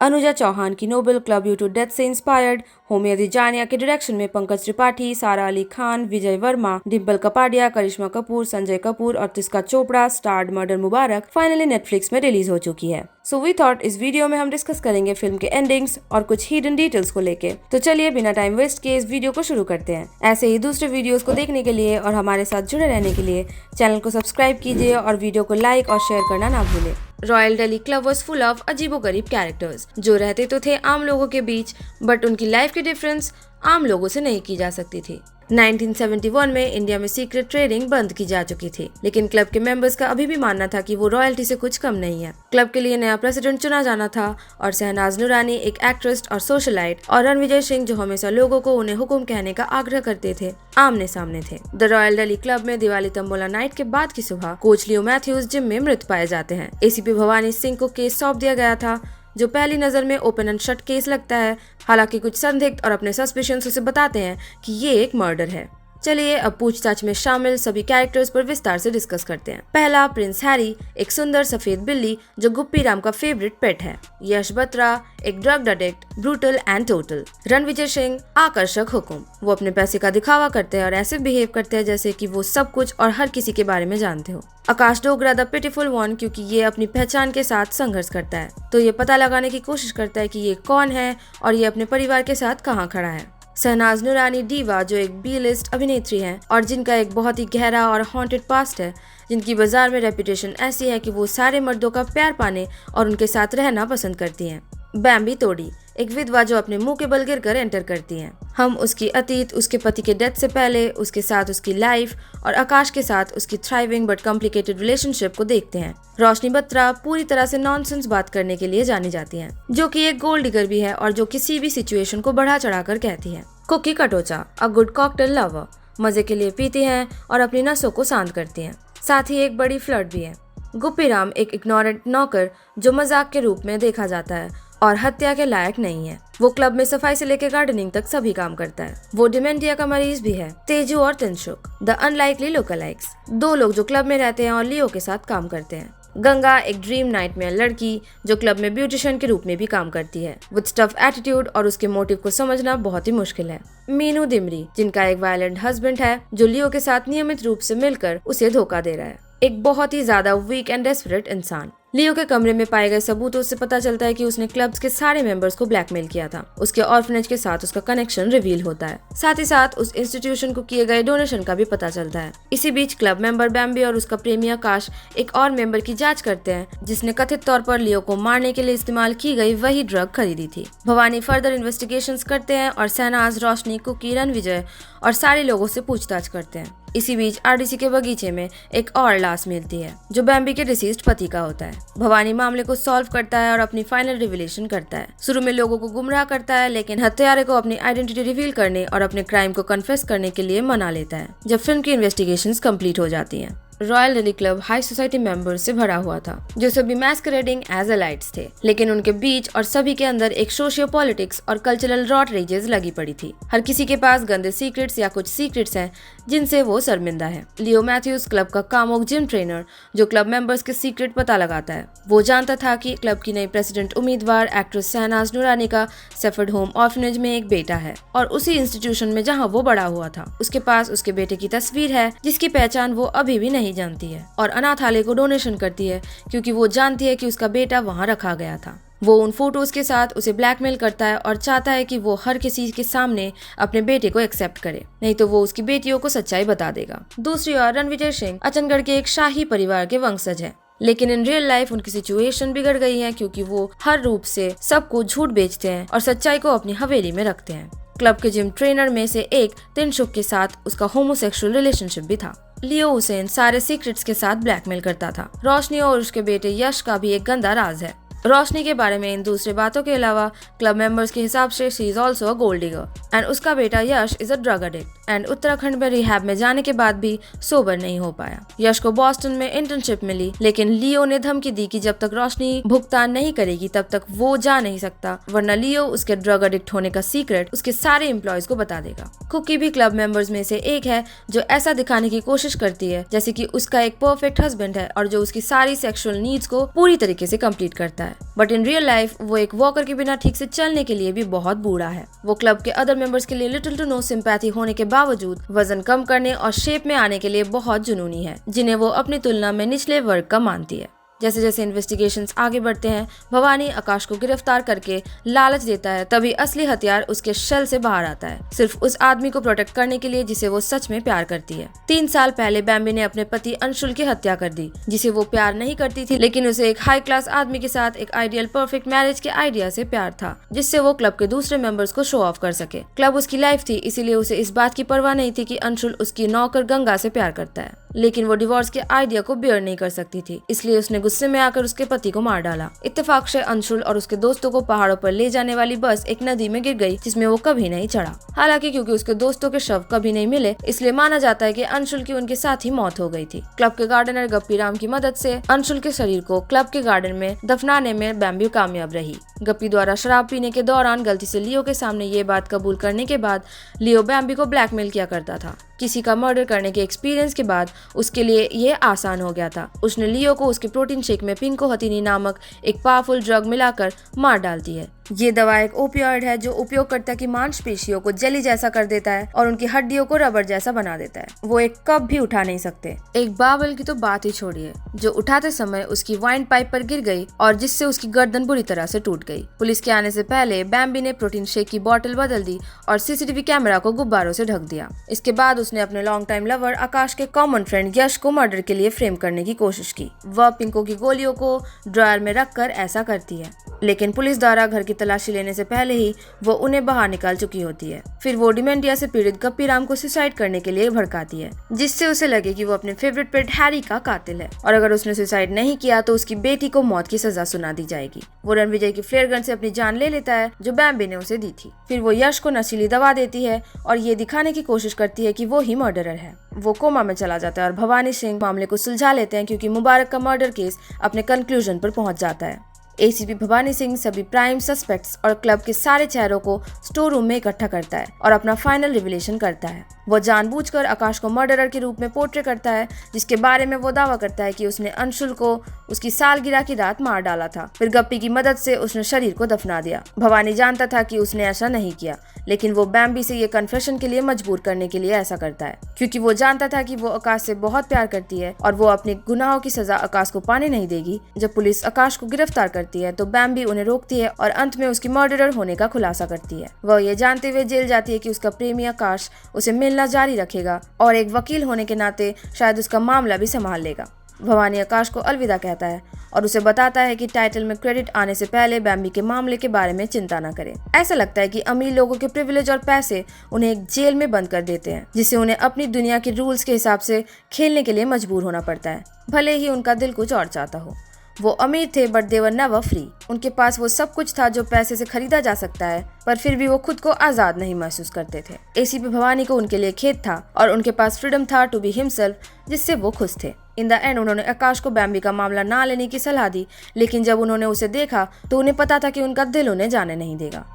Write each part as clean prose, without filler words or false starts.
अनुजा चौहान की novel club you to death से inspired, Homi Adajania के डायरेक्शन में पंकज त्रिपाठी, सारा अली खान, विजय वर्मा, डिम्पल कपाडिया, करिश्मा कपूर, संजय कपूर और तिस्का चोपड़ा स्टार्ड मर्डर मुबारक फाइनली नेटफ्लिक्स में रिलीज हो चुकी है। सो वी थॉट इस वीडियो में हम डिस्कस करेंगे फिल्म के एंडिंग्स और कुछ हिडन डिटेल्स को लेके। तो चलिए बिना टाइम वेस्ट किए इस वीडियो को शुरू करते हैं। ऐसे ही दूसरे वीडियोस को देखने के लिए और हमारे साथ जुड़े रहने के लिए चैनल को सब्सक्राइब कीजिए और वीडियो को लाइक और शेयर करना ना भूलें। Royal Delhi club was full of अजीबोगरीब कैरेक्टर्स जो रहते तो थे आम लोगों के बीच, बट उनकी लाइफ की डिफरेंस आम लोगों से नहीं की जा सकती थी। 1971 में इंडिया में सीक्रेट ट्रेडिंग बंद की जा चुकी थी, लेकिन क्लब के मेंबर्स का अभी भी मानना था कि वो रॉयल्टी से कुछ कम नहीं है। क्लब के लिए नया प्रेसिडेंट चुना जाना था और शहनाज नूरानी एक एक्ट्रेस और सोशलाइट और रणविजय सिंह जो हमेशा लोगों को उन्हें हुक्म कहने का आग्रह करते थे, आमने सामने थे। द रॉयल दिल्ली क्लब में दिवाली तंबोला नाइट के बाद की सुबह कोच लियो मैथ्यूज जिम में मृत पाए जाते हैं। एसीपी भवानी सिंह को केस सौंप दिया गया था जो पहली नजर में ओपन एंड शट केस लगता है। हालांकि कुछ संदिग्ध और अपने सस्पिशंस उसे बताते हैं कि ये एक मर्डर है। चलिए अब पूछताछ में शामिल सभी कैरेक्टर्स पर विस्तार से डिस्कस करते हैं। पहला, प्रिंस हैरी, एक सुंदर सफेद बिल्ली जो गुप्पी राम का फेवरेट पेट है। यश बत्रा, एक drug addict, brutal and total. Ranvijay Singh, आकर्षक हुक्म, वो अपने पैसे का दिखावा करते हैं और ऐसे बिहेव करते हैं जैसे कि वो सब कुछ और हर किसी के बारे में जानते हो। आकाश डोगरा, द पिटीफुल वन, क्योंकि ये अपनी पहचान के साथ संघर्ष करता है, तो ये पता लगाने की कोशिश करता है कि ये कौन है और ये अपने परिवार के साथ कहाँ खड़ा है। शहनाज नूरानी, डीवा, जो एक बी लिस्ट अभिनेत्री हैं और जिनका एक बहुत ही गहरा और हॉन्टेड पास्ट है, जिनकी बाजार में रेपुटेशन ऐसी है कि वो सारे मर्दों का प्यार पाने और उनके साथ रहना पसंद करती हैं। बैम्बी तोड़ी, एक विधवा जो अपने मुंह के बल गिरकर एंटर करती हैं। हम उसकी अतीत, उसके पति के डेथ से पहले, उसके साथ उसकी लाइफ और आकाश के साथ उसकी थ्राइविंग बट कॉम्प्लिकेटेड रिलेशनशिप को देखते हैं। रोशनी बत्रा पूरी तरह से नॉनसेंस बात करने के लिए जानी जाती हैं, जो कि एक गोल्ड डिगर भी है और जो किसी भी सिचुएशन को बढ़ा चढ़ाकर कहती है। Cookie Katocha, a good cocktail lover, मजे के लिए पीती हैं और अपनी नसों को शांत करती हैं। साथ ही एक बड़ी फ्लर्ट भी है। गुप्पी राम, एक इग्नोरेंट नौकर जो मजाक के रूप में देखा जाता है और हत्या के लायक नहीं है। वो क्लब में सफाई से लेकर गार्डनिंग तक सभी काम करता है। वो डिमेंटिया का मरीज भी है। तेजू और तिनसुक, द अनलाइकली लोकलाइक्स, दो लोग जो क्लब में रहते हैं और लियो के साथ काम करते हैं। गंगा, एक ड्रीम नाइटमेयर लड़की जो क्लब में ब्यूटिशियन के रूप में भी काम करती है, विद टफ एटीट्यूड और उसके मोटिव को समझना बहुत ही मुश्किल है। मीनू दिमरी, जिनका एक वायलेंट हस्बैंड है जो लियो के साथ नियमित रूप से मिलकर उसे धोखा दे रहा है। एक बहुत ही ज्यादा वीक एंड डेस्परेट इंसान। लियो के कमरे में पाए गए सबूतों से पता चलता है कि उसने क्लब्स के सारे मेंबर्स को ब्लैकमेल किया था। उसके ऑर्फनेज के साथ उसका कनेक्शन रिवील होता है। साथ ही साथ उस इंस्टीट्यूशन को किए गए डोनेशन का भी पता चलता है। इसी बीच क्लब मेंबर बैम्बी और उसका प्रेमी आकाश एक और मेंबर की जांच करते हैं जिसने कथित तौर पर लियो को मारने के लिए इस्तेमाल की गई वही ड्रग खरीदी थी। भवानी फर्दर इन्वेस्टिगेशंस करते हैं और शहनाज, रोशनी, कुकी, रणविजय और सारे लोगों से पूछताछ करते हैं। इसी बीच आरडीसी के बगीचे में एक और लाश मिलती है जो बैम्बी के डिसीज्ड पति का होता है। भवानी मामले को सॉल्व करता है और अपनी फाइनल रिवीलेशन करता है। शुरू में लोगों को गुमराह करता है, लेकिन हत्यारे को अपनी आइडेंटिटी रिवील करने और अपने क्राइम को कन्फेस करने के लिए मना लेता है जब फिल्म की इन्वेस्टिगेशंस कंप्लीट हो जाती हैं। Royal Delhi club high society members से भरा हुआ था जो सभी मैस्करेडिंग एज एलाइट्स थे, लेकिन उनके बीच और सभी के अंदर एक सोशियो पॉलिटिक्स और कल्चरल रॉट रेजेस लगी पड़ी थी। हर किसी के पास गंदे सीक्रेट्स या कुछ सीक्रेट्स हैं जिनसे वो शर्मिंदा है। लियो मैथ्यूज, क्लब का कामुक जिम ट्रेनर जो क्लब मेंबर्स के सीक्रेट पता लगाता है, वो जानता था कि क्लब की नई प्रेसिडेंट उम्मीदवार एक्ट्रेस शहनाज नूरानी का सेफर्ड होम ऑर्फनेज में एक बेटा है और उसी इंस्टीट्यूशन में जहाँ वो बड़ा हुआ था उसके पास उसके बेटे की तस्वीर है जिसकी पहचान वो अभी भी नहीं जानती है और अनाथालय को डोनेशन करती है क्योंकि वो जानती है कि उसका बेटा वहाँ रखा गया था। वो उन फोटोज के साथ उसे ब्लैकमेल करता है और चाहता है कि वो हर किसी के सामने अपने बेटे को एक्सेप्ट करे, नहीं तो वो उसकी बेटियों को सच्चाई बता देगा। दूसरी ओर रणविजय सिंह अचनगढ़ के एक शाही परिवार के वंशज है, लेकिन इन रियल लाइफ उनकी सिचुएशन बिगड़ गई है क्योंकि वो हर रूप से सबको झूठ बेचते हैं और सच्चाई को अपनी हवेली में रखते हैं। क्लब के जिम ट्रेनर में से एक तिनसुक के साथ उसका होमोसेक्सुअल रिलेशनशिप भी था। लियो उसे इन सारे सीक्रेट्स के साथ ब्लैकमेल करता था। रोशनी और उसके बेटे यश का भी एक गंदा राज है। रोशनी के बारे में इन दूसरे बातों के अलावा क्लब मेंबर्स के हिसाब से she is also a gold digger and उसका बेटा Yash is a drug addict. And Uttarakhand में रिहैब में जाने के बाद भी सोबर नहीं हो पाया। यश को बॉस्टन में इंटर्नशिप मिली, लेकिन लियो ने धमकी दी कि जब तक रोशनी भुगतान नहीं करेगी तब तक वो जा नहीं सकता, वरना लियो उसके ड्रग एडिक्ट होने का सीक्रेट उसके सारे एम्प्लॉयज को बता देगा। कुकी भी क्लब मेंबर्स में से एक है जो ऐसा दिखाने की कोशिश करती है जैसे कि उसका एक परफेक्ट हस्बैंड है और जो उसकी सारी सेक्सुअल नीड्स को पूरी तरीके से कंप्लीट करता है। बट इन रियल लाइफ वो एक वॉकर के बिना ठीक से चलने के लिए भी बहुत बूढ़ा है। वो क्लब के अदर मेंबर्स के लिए लिटिल टू नो सिंपैथी होने के बावजूद वजन कम करने और शेप में आने के लिए बहुत जुनूनी है, जिन्हें वो अपनी तुलना में निचले वर्ग का मानती है। जैसे जैसे इन्वेस्टिगेशंस आगे बढ़ते हैं, भवानी आकाश को गिरफ्तार करके लालच देता है, तभी असली हथियार उसके शेल से बाहर आता है, सिर्फ उस आदमी को प्रोटेक्ट करने के लिए जिसे वो सच में प्यार करती है। 3 साल पहले बैम्बी ने अपने पति अंशुल की हत्या कर दी, जिसे वो प्यार नहीं करती थी, लेकिन उसे एक हाई क्लास आदमी के साथ एक आइडियल परफेक्ट मैरिज के आइडिया से प्यार था, जिससे वो क्लब के दूसरे मेंबर्स को शो ऑफ कर सके। क्लब उसकी लाइफ थी, इसीलिए उसे इस बात की परवाह नहीं थी कि अंशुल उसकी नौकर गंगा से प्यार करता है, लेकिन वो डिवोर्स के आइडिया को बेयर नहीं कर सकती थी, इसलिए उसने गुस्से में आकर उसके पति को मार डाला। इत्तेफाक से अंशुल और उसके दोस्तों को पहाड़ों पर ले जाने वाली बस एक नदी में गिर गई, जिसमें वो कभी नहीं चढ़ा। हालांकि क्योंकि उसके दोस्तों के शव कभी नहीं मिले, इसलिए माना जाता है कि अंशुल की उनके साथ ही मौत हो गई थी। क्लब के गार्डनर गप्पी राम की मदद से अंशुल के शरीर को क्लब के गार्डन में दफनाने में बैम्बी कामयाब रही। गप्पी द्वारा शराब पीने के दौरान गलती से लियो के सामने ये बात कबूल करने के बाद लियो बैम्बी को ब्लैकमेल किया करता था। किसी का मर्डर करने के एक्सपीरियंस के बाद उसके लिए ये आसान हो गया था। उसने लियो को उसके प्रोटीन शेक में पिंको हथीनी नामक एक पावरफुल ड्रग मिलाकर मार डालती है। ये दवा एक ओपियॉइड है जो उपयोगकर्ता की मांसपेशियों को जेली जैसा कर देता है और उनकी हड्डियों को रबर जैसा बना देता है। वो एक कप भी उठा नहीं सकते। एक बाबल की तो बात ही छोड़िए, जो उठाते समय उसकी वाइन पाइप पर गिर गई और जिससे उसकी गर्दन बुरी तरह से टूट गई। पुलिस के आने से पहले बैम्बी ने प्रोटीन शेक की बोतल बदल दी और सीसीटीवी कैमरा को गुब्बारों से ढक दिया। इसके बाद उसने अपने लॉन्ग टाइम लवर आकाश के कॉमन फ्रेंड यश को मर्डर के लिए फ्रेम करने की कोशिश की। वह पिंको की गोलियों को ड्रॉयर में रखकर ऐसा करती है, लेकिन पुलिस द्वारा घर की तलाशी लेने से पहले ही वो उन्हें बाहर निकाल चुकी होती है। फिर वो डिमेंटिया से पीड़ित गप्पी राम को सुसाइड करने के लिए भड़काती है, जिससे उसे लगे कि वो अपने फेवरेट पेट हैरी का कातिल है और अगर उसने सुसाइड नहीं किया तो उसकी बेटी को मौत की सजा सुना दी जाएगी। वो रणविजय की फ्लेयर गन से अपनी जान ले लेता है जो बैम्बी ने उसे दी थी। फिर वो यश को नशीली दवा देती है और ये दिखाने की कोशिश करती है कि वो ही मर्डरर है। वो कोमा में चला जाता है और भवानी सिंह मामले को सुलझा लेते हैं क्योंकि मुबारक का मर्डर केस अपने कंक्लूजन पर पहुंच जाता है। एसीपी भवानी सिंह सभी प्राइम सस्पेक्ट्स और क्लब के सारे चेहरों को स्टोर रूम में इकट्ठा करता है और अपना फाइनल रिविलेशन करता है। वो जानबूझकर आकाश को मर्डरर के रूप में पोर्ट्रे करता है, जिसके बारे में वो दावा करता है कि उसने अंशुल को उसकी सालगिरह की रात मार डाला था। फिर गप्पी की मदद से उसने शरीर को दफना दिया। भवानी जानता था कि उसने ऐसा नहीं किया, लेकिन वो बैम्बी से ये कन्फेशन के लिए मजबूर करने के लिए ऐसा करता है, क्योंकि वो जानता था कि वो आकाश से बहुत प्यार करती है और वो अपने गुनाहों की सजा आकाश को पाने नहीं देगी। जब पुलिस आकाश को गिरफ्तार करती है तो बैम्बी उन्हें रोकती है और अंत में उसकी मर्डरर होने का खुलासा करती है। वह ये जानते हुए जेल जाती है कि उसका प्रेमी आकाश उसे मिलना जारी रखेगा और एक वकील होने के नाते शायद उसका मामला भी संभाल लेगा। भवानी आकाश को अलविदा कहता है और उसे बताता है कि टाइटल में क्रेडिट आने से पहले बैम्बी के मामले के बारे में चिंता न करे। ऐसा लगता है कि अमीर लोगों के प्रिविलेज और पैसे उन्हें एक जेल में बंद कर देते हैं, जिससे उन्हें अपनी दुनिया के रूल्स के हिसाब से खेलने के लिए मजबूर होना पड़ता है, भले ही उनका दिल कुछ और चाहता हो। वो अमीर थे but they were never free. उनके पास वो सब कुछ था जो पैसे से खरीदा जा सकता है, पर फिर भी वो खुद को आजाद नहीं महसूस करते थे। एसीपी भवानी को उनके लिए खेद था और उनके पास फ्रीडम था टू बी हिमसेल्फ, जिससे वो खुश थे। इन द एंड उन्होंने आकाश को बैम्बी का मामला ना लेने की सलाह दी, लेकिन जब उन्होंने उसे देखा तो उन्हें पता था कि उनका दिल उन्हें जाने नहीं देगा।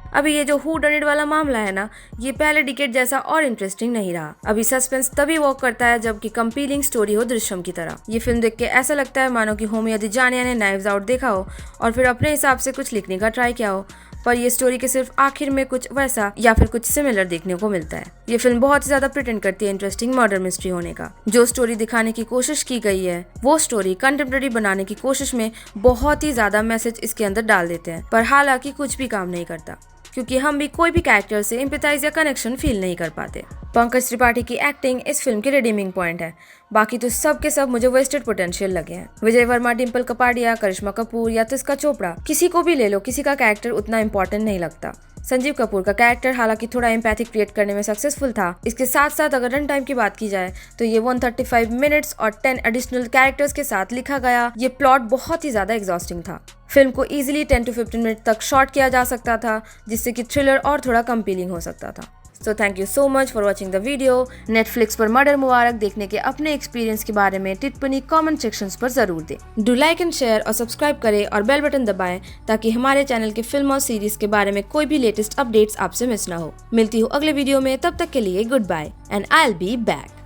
अभी ये जो हू डन इट वाला मामला है ना, ये पहले डिकेड जैसा और इंटरेस्टिंग नहीं रहा। अभी सस्पेंस तभी वर्क करता है जबकि कंपीलिंग स्टोरी हो दृश्यम की तरह। ये फिल्म देख के ऐसा लगता है मानो कि होमी अदिजानिया ने नाइव्स आउट देखा हो और फिर अपने हिसाब से कुछ लिखने का ट्राई किया हो, पर ये स्टोरी के सिर्फ आखिर में कुछ वैसा या फिर कुछ सिमिलर देखने को मिलता है। ये फिल्म बहुत ही ज्यादा प्रिटेंड करती है इंटरेस्टिंग मर्डर मिस्ट्री होने का। जो स्टोरी दिखाने की कोशिश की गई है वो स्टोरी कंटेम्प्रेरी बनाने की कोशिश में बहुत ही ज्यादा मैसेज इसके अंदर डाल देते हैं, पर हालांकि कुछ भी काम नहीं करता, क्योंकि हम भी कोई भी कैरेक्टर से एम्पैथाइज या कनेक्शन फील नहीं कर पाते। पंकज त्रिपाठी की एक्टिंग इस फिल्म की रिडीमिंग पॉइंट है, बाकी तो सब के सब मुझे वेस्टेड पोटेंशियल लगे हैं। विजय वर्मा, डिम्पल कपाडिया, करिश्मा कपूर या तिस्का चोपड़ा, किसी को भी ले लो, किसी का कैरेक्टर उतना इम्पोर्टेंट नहीं लगता। संजीव कपूर का कैरेक्टर हालांकि थोड़ा एम्पैथी क्रिएट करने में सक्सेसफुल था। इसके साथ साथ अगर रन टाइम की बात की जाए तो ये 135 मिनट्स और 10 एडिशनल कैरेक्टर्स के साथ लिखा गया ये प्लॉट बहुत ही ज्यादा एग्जॉस्टिंग था। फिल्म को इजीली 10 to 15 मिनट तक शॉर्ट किया जा सकता था, जिससे कि थ्रिलर और थोड़ा कंपेलिंग हो सकता था। So thank you so much for watching the video. Netflix पर मर्डर मुबारक देखने के अपने एक्सपीरियंस के बारे में टिप्पणी कमेंट सेक्शंस पर जरूर दें। डू लाइक एंड शेयर और सब्सक्राइब करें और बेल बटन दबाएं ताकि हमारे चैनल के फिल्म और सीरीज के बारे में कोई भी लेटेस्ट अपडेट्स आपसे मिस ना हो। मिलती हूँ अगले वीडियो में, तब तक के लिए good bye and I will be back.